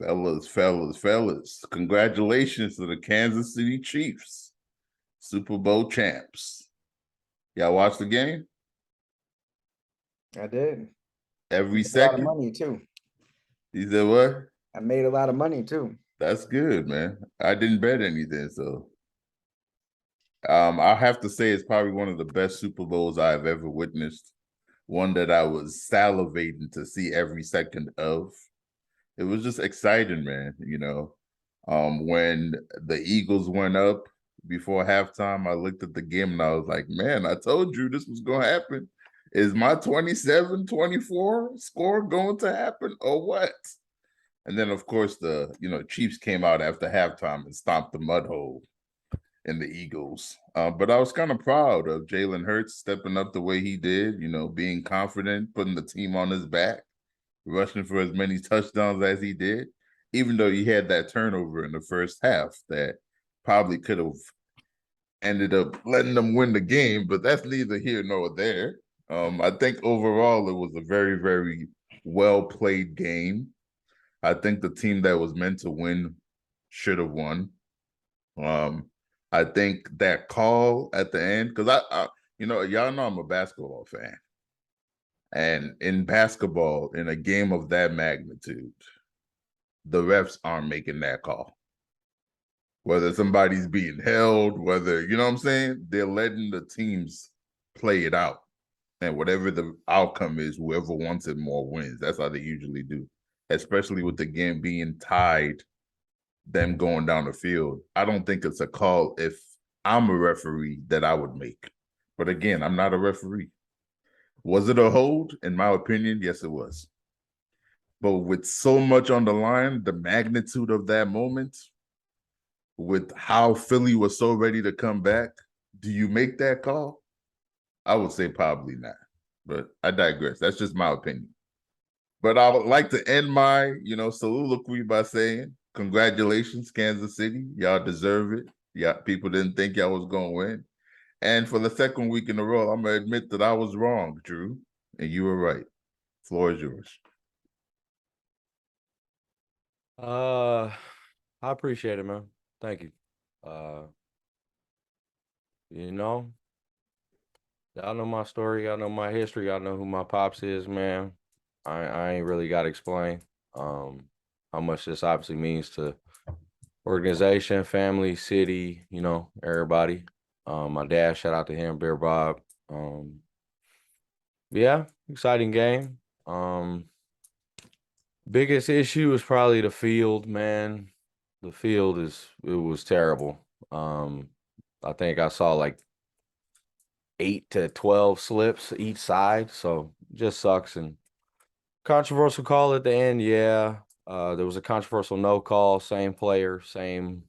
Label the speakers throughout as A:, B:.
A: Fellas. Congratulations to the Kansas City Chiefs, Super Bowl champs. Y'all watch the game?
B: I did.
A: Every
B: Made a lot of
A: second?
B: money too.
A: You said what?
B: I made a lot of money too.
A: That's good, man. I didn't bet anything, so I'll have to say it's probably one of the best Super Bowls I've ever witnessed. One that I was salivating to see every second of. It was just exciting, man. When the Eagles went up before halftime, I looked at the game and I was like, man, I told you this was going to happen. Is my 27-24 score going to happen or what? And then, of course, the Chiefs came out after halftime and stomped the mud hole in the Eagles. But I was kind of proud of Jalen Hurts stepping up the way he did, being confident, putting the team on his back, rushing for as many touchdowns as he did, even though he had that turnover in the first half that probably could have ended up letting them win the game, but that's neither here nor there. I think overall it was a very, very well-played game. I think the team that was meant to win should have won. I think that call at the end, because y'all know I'm a basketball fan. And in basketball, in a game of that magnitude, the refs aren't making that call. Whether somebody's being held, whether, you know what I'm saying? They're letting the teams play it out. And whatever the outcome is, whoever wants it more wins. That's how they usually do. Especially with the game being tied, them going down the field. I don't think it's a call if I'm a referee that I would make. But again, I'm not a referee. Was it a hold? In my opinion, yes, it was. But with so much on the line, the magnitude of that moment, with how Philly was so ready to come back, do you make that call? I would say probably not. But I digress. That's just my opinion. But I would like to end my, soliloquy by saying, congratulations, Kansas City. Y'all deserve it. Yeah, people didn't think y'all was going to win. And for the second week in a row, I'm going to admit that I was wrong, Drew, and you were right. Floor is yours.
C: I appreciate it, man. Thank you. Y'all know my story. Y'all know my history. Y'all know who my pops is, man. I ain't really got to explain how much this obviously means to organization, family, city, everybody. My dad, shout out to him, Bear Bob. Yeah, exciting game. Biggest issue is probably the field, man. The field it was terrible. I think I saw like 8 to 12 slips each side, so just sucks. And controversial call at the end, yeah. There was a controversial no call, same player, same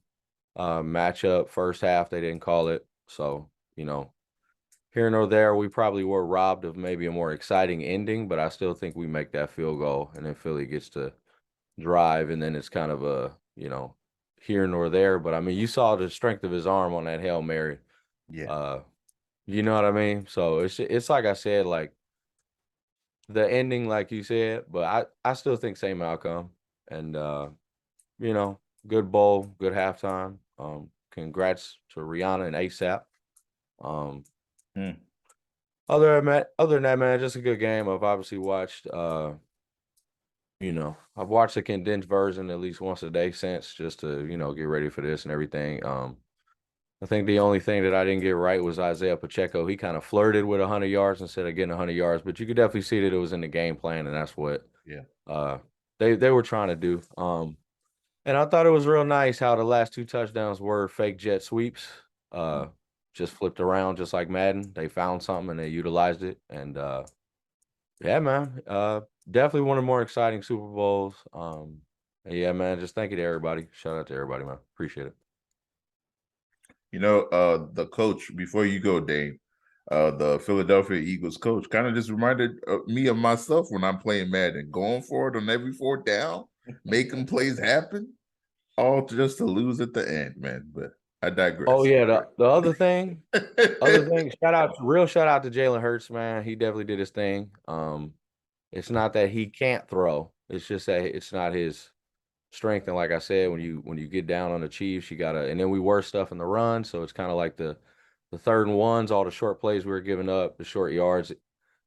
C: matchup. First half, they didn't call it. So, here nor there, we probably were robbed of maybe a more exciting ending, but I still think we make that field goal, and then Philly gets to drive, and then it's kind of a, here nor there. But, I mean, you saw the strength of his arm on that Hail Mary.
A: Yeah.
C: You know what I mean? So it's like I said, like, the ending, like you said, but I still think same outcome. And, good bowl, good halftime. Congrats to Rihanna and ASAP. Other than that, man, just a good game. I've obviously watched, I've watched the condensed version at least once a day since, just to, get ready for this and everything. I think the only thing that I didn't get right was Isaiah Pacheco. He kind of flirted with 100 yards instead of getting 100 yards, but you could definitely see that it was in the game plan, and that's what they were trying to do. And I thought it was real nice how the last 2 touchdowns were fake jet sweeps. Just flipped around just like Madden. They found something and they utilized it. And yeah, man, definitely one of the more exciting Super Bowls. Yeah, man, just thank you to everybody. Shout out to everybody, man. Appreciate it.
A: The coach, before you go, Dane, the Philadelphia Eagles coach kind of just reminded me of myself when I'm playing Madden, going for it on every 4th down, making plays happen, all just to lose at the end, man. But I digress.
C: Oh yeah, the other thing, shout out to Jalen Hurts, man. He definitely did his thing. It's not that he can't throw; it's just that it's not his strength. And like I said, when you get down on the Chiefs, you gotta. And then we were stuff in the run, so it's kind of like the 3rd and 1s, all the short plays we were giving up, the short yards.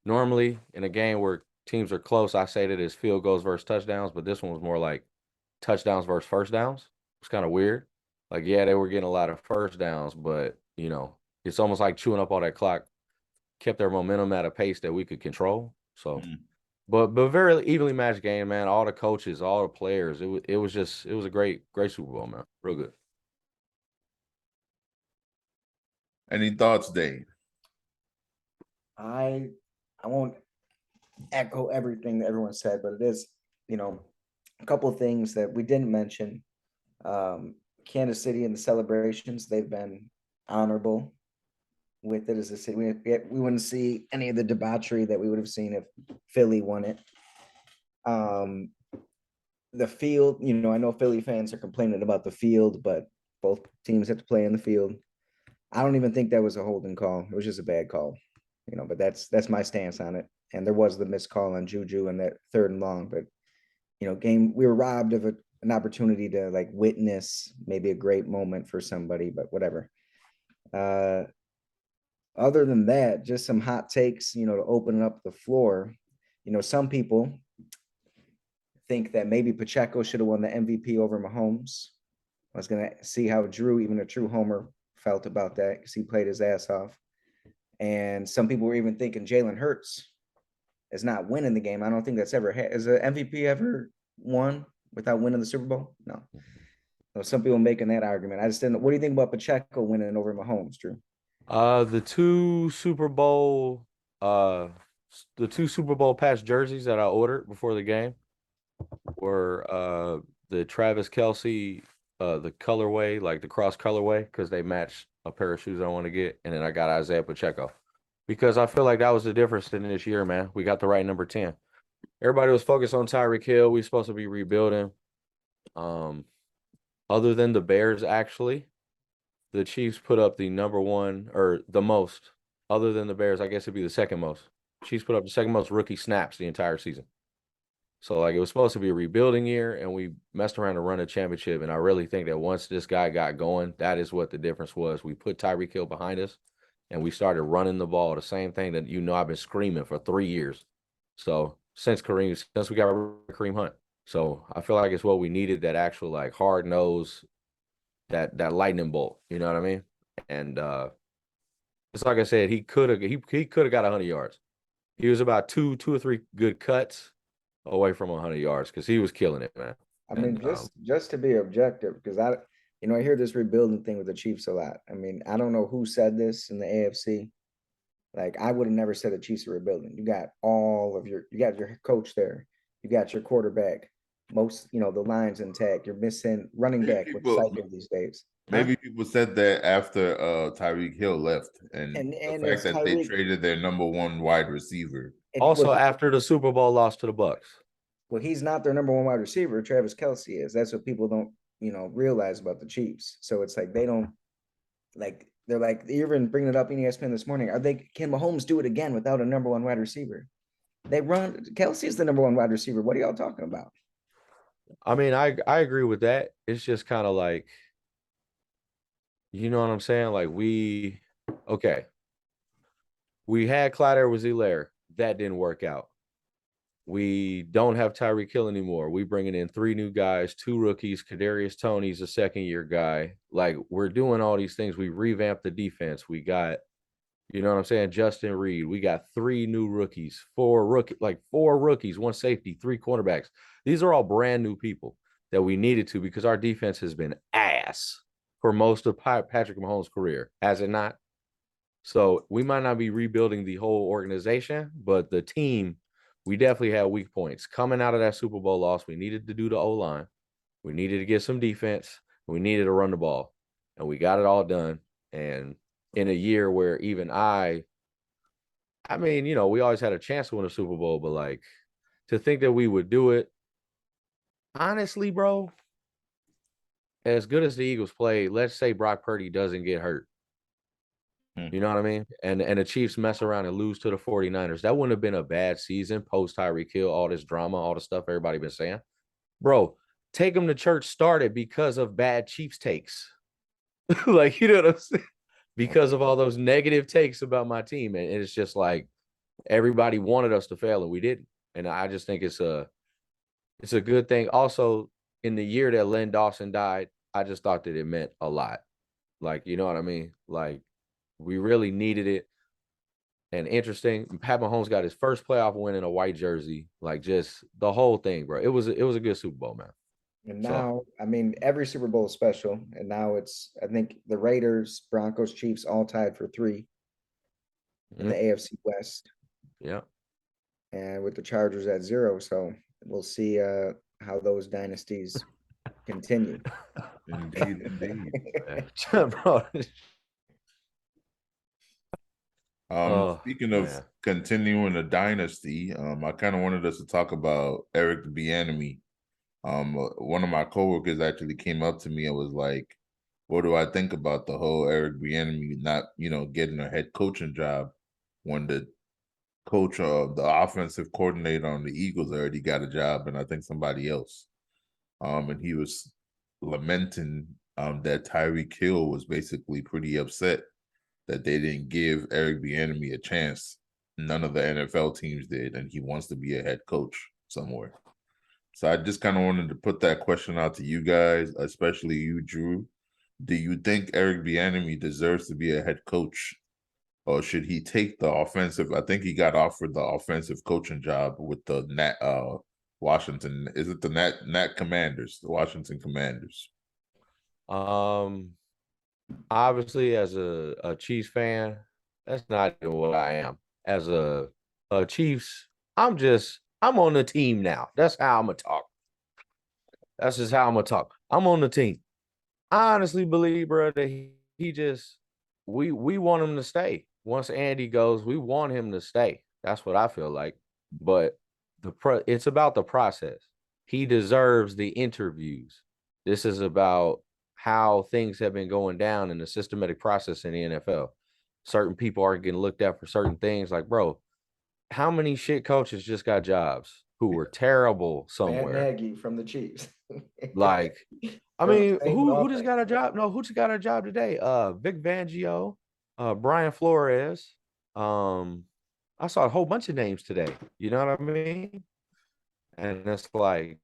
C: Normally in a game where teams are close, I say that it's field goals versus touchdowns, but this one was more like touchdowns versus first downs. It's kind of weird. Like, yeah, they were getting a lot of first downs, but it's almost like chewing up all that clock, kept their momentum at a pace that we could control. So, but very evenly matched game, man. All the coaches, all the players, it was a great Super Bowl, man. Real good.
A: Any thoughts, Dave?
B: I won't echo everything that everyone said, but it is, a couple of things that we didn't mention. Kansas City and the celebrations, they've been honorable with it as a city. We wouldn't see any of the debauchery that we would have seen if Philly won it. The field, I know Philly fans are complaining about the field, but both teams have to play in the field. I don't even think that was a holding call. It was just a bad call, but that's my stance on it. And there was the missed call on Juju in that 3rd and long, but we were robbed of an opportunity to like witness maybe a great moment for somebody, but whatever. Other than that, just some hot takes, to open up the floor. Some people think that maybe Pacheco should have won the MVP over Mahomes. I was going to see how Drew, even a true homer, felt about that because he played his ass off. And some people were even thinking Jalen Hurts is not winning the game. I don't think that's ever has an MVP ever won without winning the Super Bowl? No. So some people making that argument. I just didn't. What do you think about Pacheco winning over Mahomes, Drew?
C: The two Super Bowl patch jerseys that I ordered before the game were the Travis Kelce, the colorway, like the cross colorway, because they match a pair of shoes I want to get, and then I got Isaiah Pacheco because I feel like that was the difference in this year, man. We got the right number 10. Everybody was focused on Tyreek Hill. We supposed to be rebuilding. Other than the Bears, actually, the Chiefs put up the number one or the most. Other than the Bears, I guess it'd be the second most. Chiefs put up the second most rookie snaps the entire season. So, like, it was supposed to be a rebuilding year, and we messed around to run a championship. And I really think that once this guy got going, that is what the difference was. We put Tyreek Hill behind us, and we started running the ball. The same thing that I've been screaming for 3 years. So since we got Kareem Hunt. So I feel like it's what we needed, that actual like hard nose, that lightning bolt. You know what I mean? And it's like I said, he could have got 100 yards. He was about two or three good cuts away from 100 yards because he was killing it, man.
B: I mean, just to be objective, because I hear this rebuilding thing with the Chiefs a lot. I mean, I don't know who said this in the AFC. Like, I would have never said the Chiefs are rebuilding. You got you got your coach there. You got your quarterback. Most, the line's intact. You're missing running back with cycle these days.
A: Maybe people said that after Tyreek Hill left, and the fact that they traded their number 1 wide receiver.
C: Also, after the Super Bowl loss to the Bucks.
B: Well, he's not their number 1 wide receiver. Travis Kelce is. That's what people don't, realize about the Chiefs. So it's like they don't like. They're like, you're even bringing it up in ESPN this morning. Can Mahomes do it again without a number 1 wide receiver? Kelce is the number 1 wide receiver. What are y'all talking about?
C: I mean, I agree with that. It's just kind of like, you know what I'm saying? Like we had Clyde Edwards-Helaire. That didn't work out. We don't have Tyreek Hill anymore. We bringing in 3 new guys, 2 rookies. Kadarius Toney's a second-year guy. Like, we're doing all these things. We revamped the defense. We got, you know what I'm saying, Justin Reed. We got 3 new rookies, 4 rookies, 1 safety, 3 cornerbacks. These are all brand new people that we needed to, because our defense has been ass for most of Patrick Mahomes' career, has it not? So we might not be rebuilding the whole organization, but the team, we definitely had weak points. Coming out of that Super Bowl loss, we needed to do the O-line. We needed to get some defense. We needed to run the ball. And we got it all done. And in a year where even I mean, we always had a chance to win a Super Bowl, but like, to think that we would do it, honestly, bro, as good as the Eagles play, let's say Brock Purdy doesn't get hurt. You know what I mean? And the Chiefs mess around and lose to the 49ers. That wouldn't have been a bad season post Tyreek Hill, all this drama, all the stuff everybody been saying. Bro, Take Them to Church started because of bad Chiefs takes. Like, you know what I'm saying? Because of all those negative takes about my team. And it's just like everybody wanted us to fail and we didn't. And I just think it's a good thing. Also, in the year that Len Dawson died, I just thought that it meant a lot. Like, you know what I mean? Like, we really needed it. And interesting, Pat Mahomes got his first playoff win in a white jersey. Like, just the whole thing, bro. It was a good Super Bowl, man.
B: And
C: So,
B: now, I mean, every Super Bowl is special. And now it's, I think the Raiders, Broncos, Chiefs all tied for 3 in the AFC West,
C: yeah.
B: and with the Chargers at 0. So we'll see how those dynasties continue.
A: Indeed, indeed.
C: Bro.
A: Speaking of
C: Man.
A: continuing the dynasty, I kind of wanted us to talk about Eric Bieniemy. One of my coworkers actually came up to me and was like, "What do I think about the whole Eric Bieniemy not, getting a head coaching job when the coach of the offensive coordinator on the Eagles already got a job, and I think somebody else." And he was lamenting that Tyreek Hill was basically pretty upset that they didn't give Eric Bieniemy a chance. None of the NFL teams did, and he wants to be a head coach somewhere. So I just kind of wanted to put that question out to you guys, especially you, Drew. Do you think Eric Bieniemy deserves to be a head coach, or should he take the offensive? I think he got offered the offensive coaching job with the Washington. Is it the Nat Commanders, the Washington Commanders?
C: Obviously, as a Chiefs fan, that's not even what I am. As a Chiefs, I'm on the team now. That's how I'm gonna talk. That's just how I'm gonna talk. I'm on the team. I honestly believe, bro, that he just we want him to stay. Once Andy goes, we want him to stay. That's what I feel like. But it's about the process. He deserves the interviews. This is about how things have been going down in the systematic process in the NFL. Certain people are getting looked at for certain things. Like, bro, how many shit coaches just got jobs who were terrible
B: Matt
C: somewhere?
B: Nagy from the Chiefs.
C: Like, I
B: From the
C: mean,
B: same
C: who just
B: offense.
C: got a job? No, who just got a job today? Vic Fangio, Brian Flores. I saw a whole bunch of names today. You know what I mean? And it's like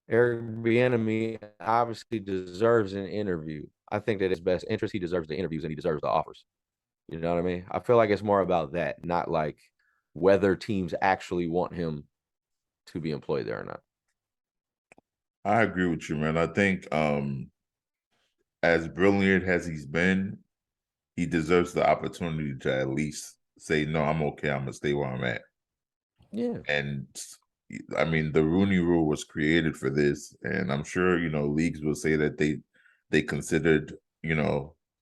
C: Eric Bieniemy obviously deserves an interview. I think that his best interest, he deserves the interviews and he deserves the offers. You know what I mean? I feel like it's more about that, not like whether teams actually want him to be employed there or not.
A: I agree with you, man. I think as brilliant as he's been, he deserves the opportunity to at least say, "No, I'm okay. I'm gonna stay where I'm at."
C: Yeah.
A: And I mean, the Rooney Rule was created for this, and I'm sure leagues will say that they considered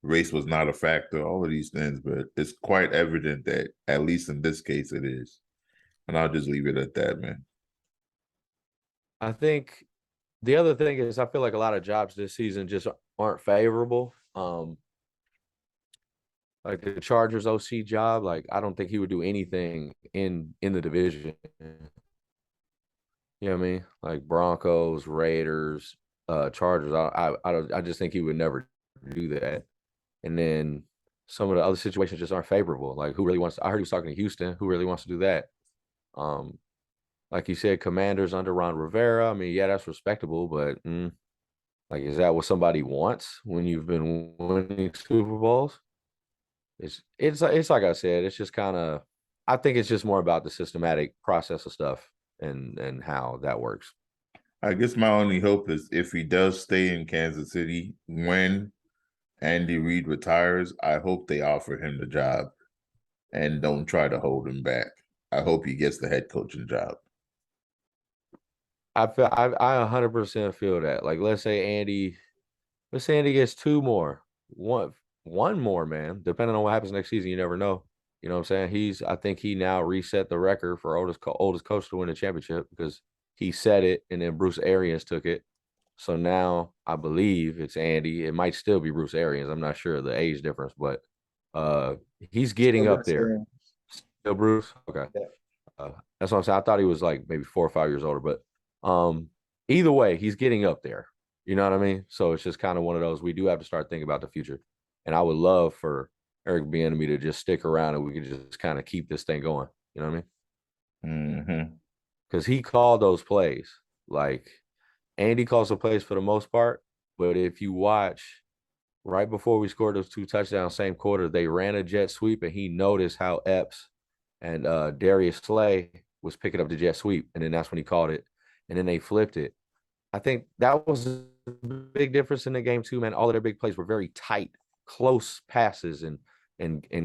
A: race was not a factor, all of these things, but it's quite evident that at least in this case it is. And I'll just leave it at that, man.
C: I think the other thing is I feel like a lot of jobs this season just aren't favorable. Like the Chargers OC job, like I don't think he would do anything in the division. You know what I mean? Like Broncos, Raiders, Chargers. I just think he would never do that. And then some of the other situations just aren't favorable. Like who really wants to, I heard he was talking to Houston. Who really wants to do that? Um, like you said, Commanders under Ron Rivera. I mean, yeah, that's respectable, but like, is that what somebody wants when you've been winning Super Bowls? It's like I said, it's just kind of, I think it's just more about the systematic process of stuff and how that works.
A: I guess my only hope is if he does stay in Kansas City when Andy Reid retires, I hope they offer him the job and don't try to hold him back. I hope he gets the head coaching job.
C: I 100% feel that. Like, let's say Andy gets two more, one more, man. Depending on what happens next season, you never know. You know what I'm saying? I think he now reset the record for oldest coach to win a championship because he said it, and then Bruce Arians took it. So now I believe it's Andy. It might still be Bruce Arians. I'm not sure of the age difference, but he's getting
B: Still
C: up
B: Bruce
C: there.
B: Arians.
C: Still Bruce? Okay.
B: Yeah.
C: That's what I'm saying. I thought he was like maybe 4 or 5 years older, but either way, he's getting up there. You know what I mean? So it's just kind of one of those. We do have to start thinking about the future, and I would love for Eric Bieniemy to just stick around and we could just kind of keep this thing going. You know what I mean?
A: Mm-hmm.
C: Because he called those plays. Like Andy calls the plays for the most part, but if you watch right before we scored those 2 touchdowns, same quarter, they ran a jet sweep, and he noticed how Epps and Darius Slay was picking up the jet sweep, and then that's when he called it, and then they flipped it. I think that was a big difference in the game too, man. All of their big plays were very tight, close passes and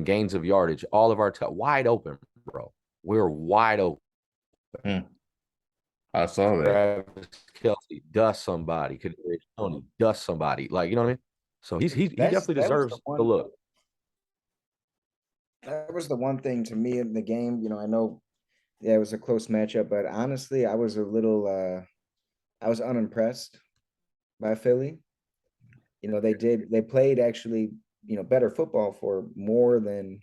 C: gains of yardage. All of our wide open, bro. We're wide open.
A: I saw that.
C: Travis Kelce dust somebody. Kadarius Toney dust somebody. Like, you know what I mean? So he definitely deserves the look.
B: That was the one thing to me in the game. You know, I know, yeah, it was a close matchup, but honestly, I was a little, I was unimpressed by Philly. You know, they played actually, you know, better football for more than,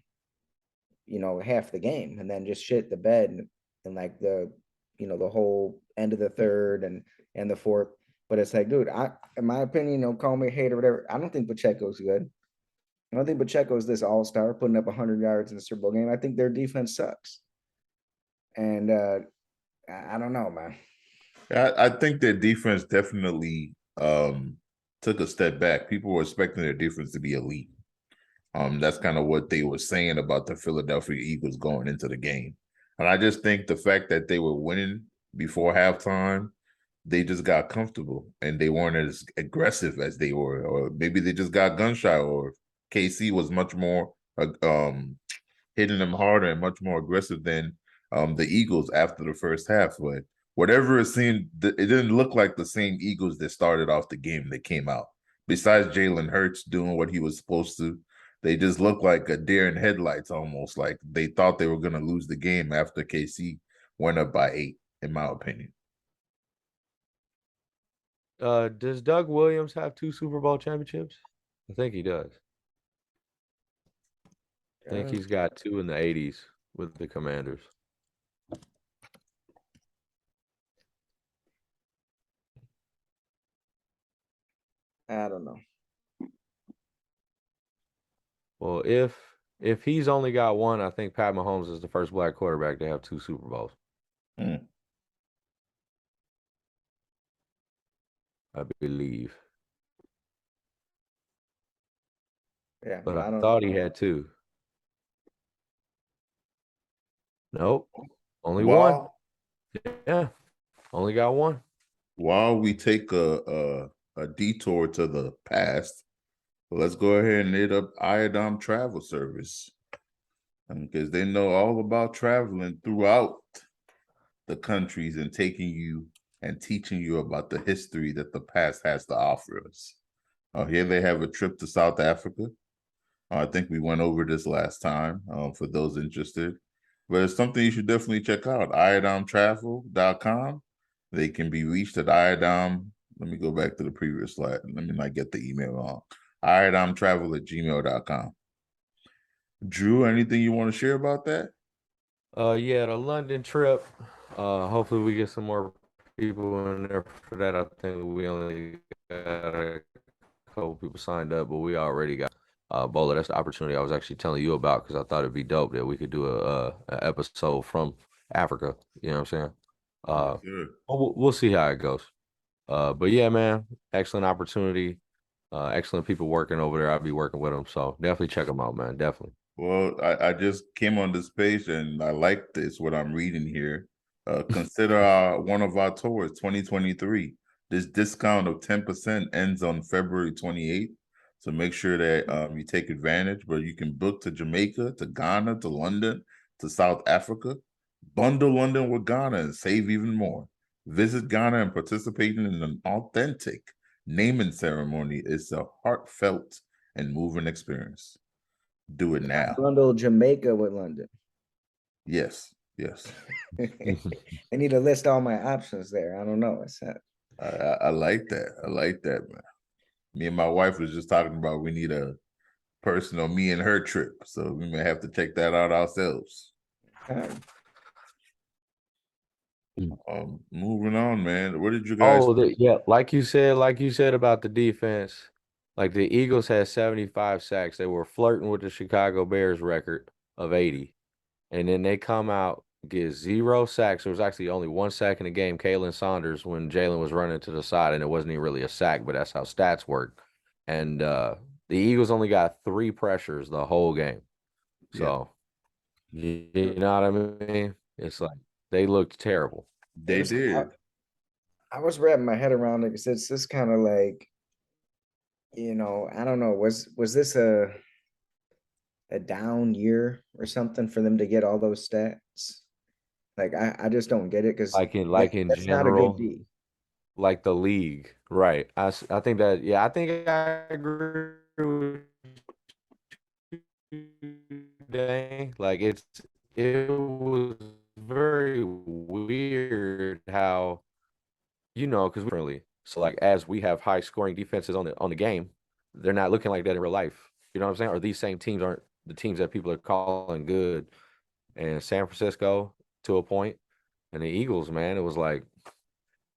B: you know, half the game, and then just shit the bed and like the, you know, the whole end of the third and the fourth. But it's like, dude, in my opinion, you know, call me a hater or whatever. I don't think Pacheco's good. I don't think Pacheco's this all-star putting up 100 yards in the Super Bowl game. I think their defense sucks. And I don't know, man.
A: I think their defense definitely took a step back. People were expecting their defense to be elite. That's kind of what they were saying about the Philadelphia Eagles going into the game. And I just think the fact that they were winning before halftime, they just got comfortable and they weren't as aggressive as they were, or maybe they just got gun shy, or KC was much more hitting them harder and much more aggressive than the Eagles after the first half. But whatever it seemed, it didn't look like the same Eagles that started off the game that came out. Besides Jalen Hurts doing what he was supposed to, they just looked like a deer in headlights almost. Like they thought they were going to lose the game after KC went up by 8, in my opinion.
C: Does Doug Williams have 2 Super Bowl championships? I think he does. I think he's got 2 in the 80s with the Commanders.
B: I don't know.
C: Well, if he's only got 1, I think Pat Mahomes is the first black quarterback to have 2 Super Bowls. I believe.
B: Yeah,
C: But
B: I
C: I
B: don't
C: thought
B: know.
C: he had 2. Nope. Only
A: Wow.
C: 1. Yeah. Only got 1.
A: While we take a detour to the past, let's go ahead and hit up Iodom Travel Service, because they know all about traveling throughout the countries and taking you and teaching you about the history that the past has to offer us. Here they have a trip to South Africa. I think we went over this last time for those interested. But it's something you should definitely check out, iodomtravel.com. They can be reached at iodom. Let me go back to the previous slide. Let me not get the email wrong. iodomtravel@gmail.com. Drew, anything you want to share about that?
C: Yeah, the London trip. Hopefully we get some more people in there for that. I think we only got a couple people signed up, but we already got Bowler. That's the opportunity I was actually telling you about, because I thought it'd be dope that we could do a episode from Africa. You know what I'm saying?
A: Sure.
C: We'll see how it goes. But yeah, man, excellent opportunity. Excellent people working over there. I'll be working with them, so definitely check them out, man. Definitely.
A: Well, I just came on this page and I like this, what I'm reading here. Consider one of our tours, 2023. This discount of 10% ends on February 28th. So make sure that you take advantage, but you can book to Jamaica, to Ghana, to London, to South Africa. Bundle London with Ghana and save even more. Visit Ghana and participate in an authentic naming ceremony. It's a heartfelt and moving experience. Do it now.
B: Bundle Jamaica with London.
A: Yes.
B: I need to list all my options there. I don't know.
A: I like that. I like that, man. Me and my wife was just talking about we need a personal me and her trip, so we may have to check that out ourselves.
B: Okay.
A: Moving on, man. What did you guys
C: Oh,
A: think?
C: yeah, like you said about the defense, like the Eagles had 75 sacks. They were flirting with the Chicago Bears record of 80. And then they come out, get 0 sacks. There was actually only 1 sack in the game, Kalen Saunders, when Jalen was running to the side, and it wasn't even really a sack, but that's how stats work. And the Eagles only got 3 pressures the whole game.
A: Yeah,
C: So, you know what I mean? It's like they looked terrible.
A: they did.
B: I was wrapping my head around it because it's just kind of like, I don't know, was this a down year or something for them to get all those stats? Like I just don't get it because
C: Like in
B: that's not a good
C: general,
B: D.
C: like the league, right? I think that, yeah, I think I agree with you, Dang. Like it was very weird how, because we so like as we have high scoring defenses on the game, they're not looking like that in real life. You know what I'm saying? Or these same teams aren't the teams that people are calling good. And San Francisco to a point, and the Eagles, man, it was like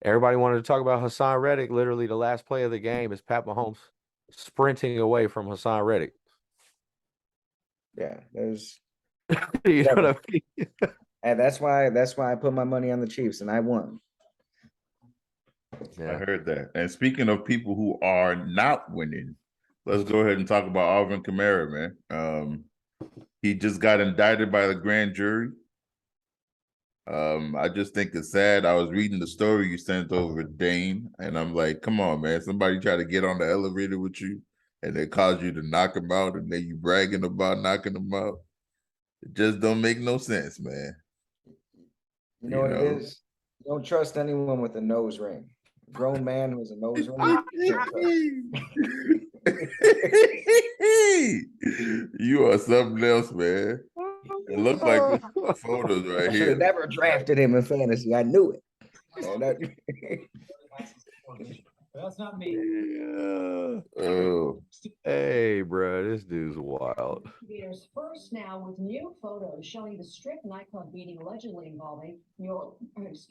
C: everybody wanted to talk about Hassan Reddick. Literally, the last play of the game is Pat Mahomes sprinting away from Hassan Reddick.
B: Yeah, there's
C: You know what
B: whatever.
C: I mean?
B: And that's why I put my money on the Chiefs and I won.
A: I
C: Yeah.
A: heard that. And speaking of people who are not winning, let's go ahead and talk about Alvin Kamara, man. He just got indicted by the grand jury. I just think it's sad. I was reading the story you sent over, Dane, and I'm like, come on, man. Somebody try to get on the elevator with you and they cause you to knock him out, and then you bragging about knocking him out. It just don't make no sense, man.
B: You know
A: You
B: what it
A: know.
B: is? Don't trust anyone with a nose ring. Grown man who has a nose ring, can't trust.
A: You are something else, man. It looks like the photos right
B: I should have
A: here.
B: never drafted him in fantasy. I knew it. And
D: That's not me.
C: Yeah.
A: Oh,
C: Hey, bro, this dude's wild.
E: Investigators first now with new photos showing the strip nightclub beating allegedly involving New Orleans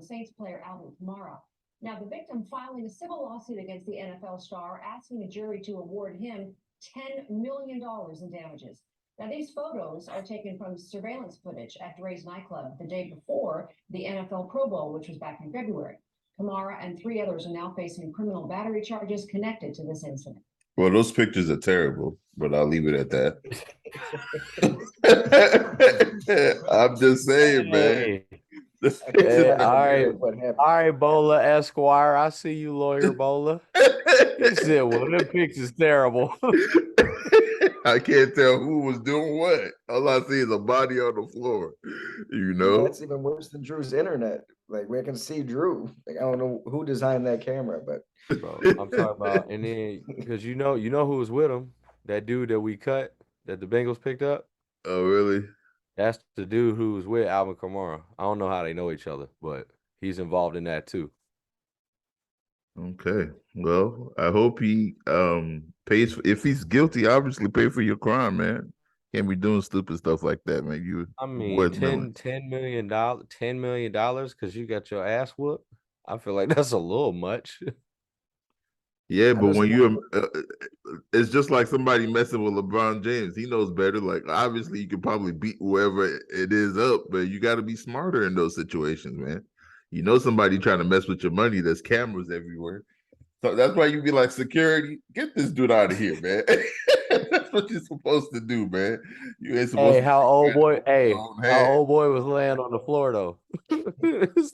E: Saints player Alvin Kamara. Now, the victim filing a civil lawsuit against the NFL star, asking a jury to award him $10 million in damages. Now, these photos are taken from surveillance footage at Dre's nightclub the day before the NFL Pro Bowl, which was back in February. Kamara and 3 others are now facing criminal battery charges connected to this incident.
A: well, those pictures are terrible, but I'll leave it at that. I'm just saying, man.
C: Hey, all
B: all
C: right.
B: what happened.
C: All right, Bola Esquire. I see you, lawyer Bola. He said, well, them pictures terrible.
A: I can't tell who was doing what. All I see is a body on the floor. You know?
B: That's even worse than Drew's internet. Like we can see Drew. Like I don't know who designed that camera, but
C: Bro, I'm talking about, and then because you know who was with him, that dude that we cut, that the Bengals picked up.
A: Oh, really?
C: That's the dude who was with Alvin Kamara. I don't know how they know each other, but he's involved in that too.
A: Okay. Well, I hope he pays if he's guilty, obviously pay for your crime, man. Can't be doing stupid stuff like that, man. You
C: I mean,
A: worth millions.
C: $10 million, $10 million because you got your ass whooped. I feel like that's a little much.
A: Yeah, but
B: just
A: when you're, it's just like somebody messing with LeBron James. He knows better. Like, obviously, you can probably beat whoever it is up, but you got to be smarter in those situations, man. You know, somebody trying to mess with your money. There's cameras everywhere, so that's why you be like, security, get this dude out of here, man. That's what you're supposed to do, man. You ain't supposed
C: Hey,
A: to.
C: how old boy? Hey,
A: Own
C: how
A: hand.
C: old boy was laying on the floor though? It's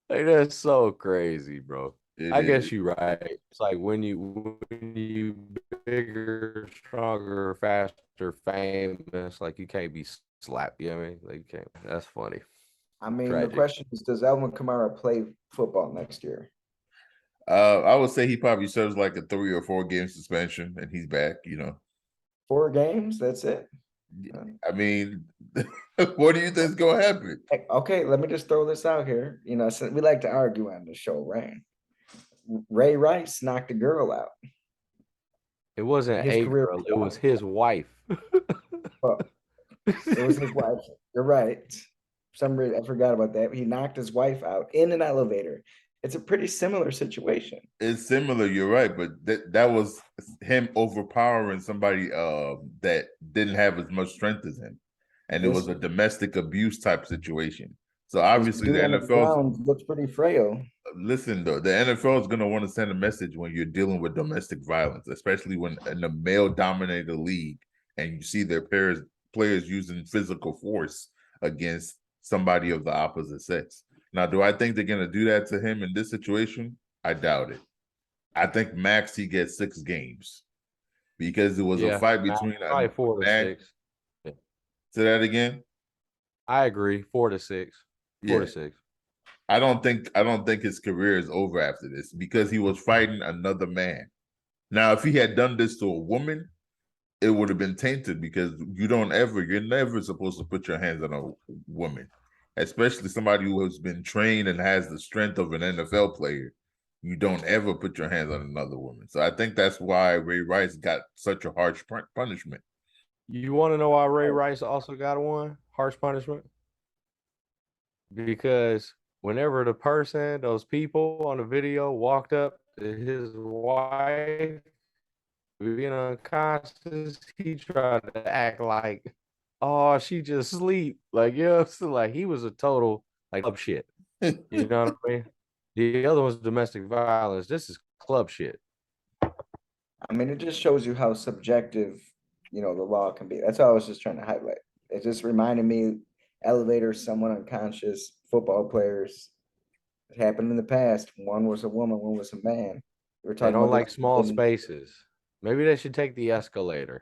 C: like that's so crazy, bro.
A: It
C: I
A: is.
C: guess you're right. It's like when you bigger, stronger, faster, famous, like you can't be slapped. You know what I mean? Like you can't. That's funny.
B: I mean the
C: Tragic.
B: question is, does Alvin Kamara play football next year?
A: I would say he probably serves like a 3 or 4 game suspension, and he's back. You know.
B: 4 games, that's it.
A: I mean, what do you think's gonna happen?
B: Okay, let me just throw this out here. So we like to argue on the show, right? Ray Rice knocked a girl out.
C: It wasn't
B: His
C: a
B: career
C: girl. It was his wife.
B: It was his wife. You're right. For some reason, I forgot about that. He knocked his wife out in an elevator. It's a pretty similar situation.
A: It's similar, you're right, but that was him overpowering somebody that didn't have as much strength as him. And it was a
B: This
A: domestic abuse type situation. So
B: this
A: obviously the
B: dude on the
A: NFL's
B: ground looks pretty frail.
A: listen though, the NFL is gonna want to send a message when you're dealing with domestic violence, especially when in a male dominated league and you see their players using physical force against somebody of the opposite sex. Now, do I think they're gonna do that to him in this situation? I doubt it. I think max he gets 6 games because it was a
C: Yeah,
A: fight
C: Matt,
A: between
C: probably
A: a
C: 4 to
A: man.
C: 6. Yeah,
A: Say that again.
C: I agree. 4 to 6. 4
A: Yeah,
C: to 6.
A: I don't think his career is over after this because he was fighting another man. Now, if he had done this to a woman, it would have been tainted because you're never supposed to put your hands on a woman, especially somebody who has been trained and has the strength of an NFL player. You don't ever put your hands on another woman. So I think that's why Ray Rice got such a harsh punishment.
C: You want to know why Ray Rice also got one harsh punishment? Because whenever those people on the video walked up to his wife being unconscious, he tried to act like, oh, she just sleep. Like, so like he was a total like club shit. You know what I mean? The other one's domestic violence. This is club shit.
B: I mean, it just shows you how subjective, the law can be. That's all I was just trying to highlight. It just reminded me, elevators, someone unconscious, football players. It happened in the past. One was a woman, one was a man. We were
C: They
B: talking
C: don't
B: about
C: like
B: this.
C: small spaces. Maybe they should take the escalator.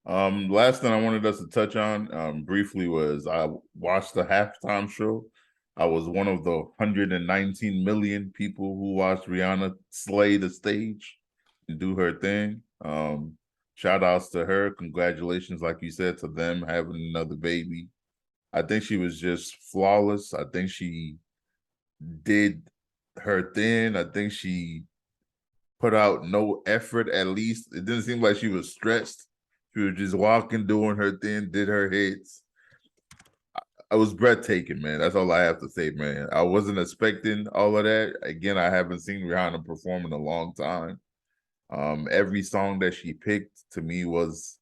A: Last thing I wanted us to touch on briefly was I watched the halftime show. I was one of the 119 million people who watched Rihanna slay the stage and do her thing. Shout outs to her. Congratulations, like you said, to them having another baby. I think she was just flawless. I think she did her thing. I think she put out no effort, at least. It didn't seem like she was stressed. She was just walking, doing her thing, did her hits. I was breathtaking, man. That's all I have to say, man. I wasn't expecting all of that. Again, I haven't seen Rihanna perform in a long time. Every song that she picked to me was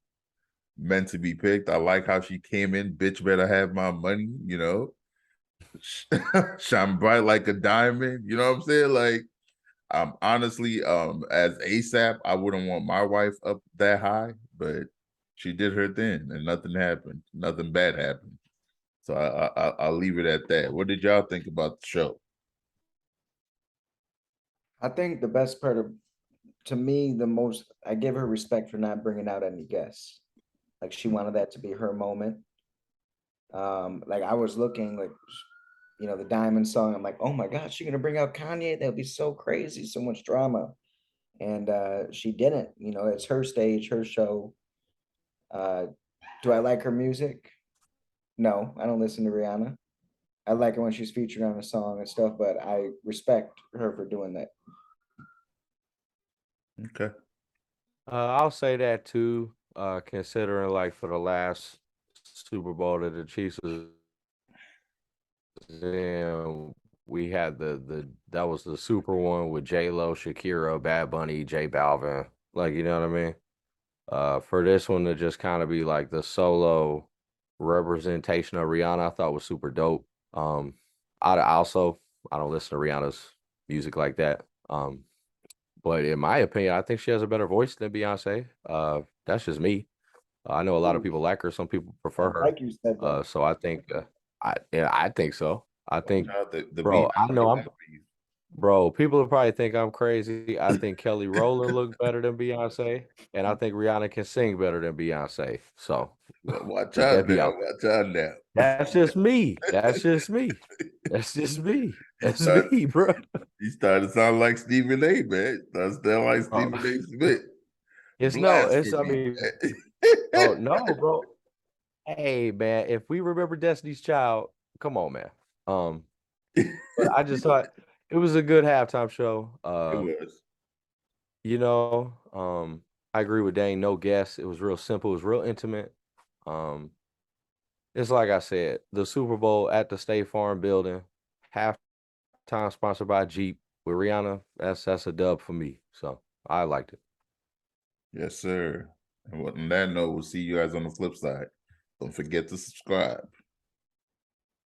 A: meant to be picked. I like how she came in, bitch better have my money, shine bright like a diamond. You know what I'm saying? Like, honestly, as ASAP, I wouldn't want my wife up that high, but she did her thing and nothing happened. Nothing bad happened. So I'll leave it at that. What did y'all think about the show?
B: I think the best part of, to me, the most, I give her respect for not bringing out any guests. Like she wanted that to be her moment. Like I was looking like, the Diamond song. I'm like, oh my God, she's gonna bring out Kanye. That would be so crazy, so much drama. And she didn't. It's her stage, her show. Do I like her music? No, I don't listen to Rihanna. I like her when she's featured on a song and stuff, but I respect her for doing that.
A: Okay.
C: I'll say that too, considering like for the last Super Bowl that the Chiefs was in, we had that was the Super one with J Lo, Shakira, Bad Bunny, J Balvin. Like, you know what I mean? For this one to just kind of be like the solo representation of Rihanna, I thought was super dope. I don't listen to Rihanna's music like that. But in my opinion, I think she has a better voice than Beyonce. That's just me. I know a lot of people like her. Some people prefer her.
B: Like you said that.
C: So I think, I think so. I think,
A: Now the
C: bro.
A: beat
C: I know I'm,
A: happy.
C: bro. People will probably think I'm crazy. I think Kelly Rowland looked better than Beyonce, and I think Rihanna can sing better than Beyonce. So
A: Watch
C: let
A: out
C: that be
A: now.
C: out.
A: Watch out now.
C: That's just me. That's just me. That's just me. That's
A: Start-
C: me, bro.
A: You started to sound like Stephen A, man. That's sound like
C: Bro.
A: Stephen A. Smith.
C: I
A: Blasphemy.
C: mean, oh no, bro. Hey man, if we remember Destiny's Child, come on, man. But I just thought it was a good halftime show.
A: It was.
C: You know, I agree with Dane. No guess. It was real simple. It was real intimate. Um, it's like I said, the Super Bowl at the State Farm building, halftime sponsored by Jeep with Rihanna. That's a dub for me. So I liked it.
A: Yes, sir. And on that note, we'll see you guys on the flip side. Don't forget to subscribe.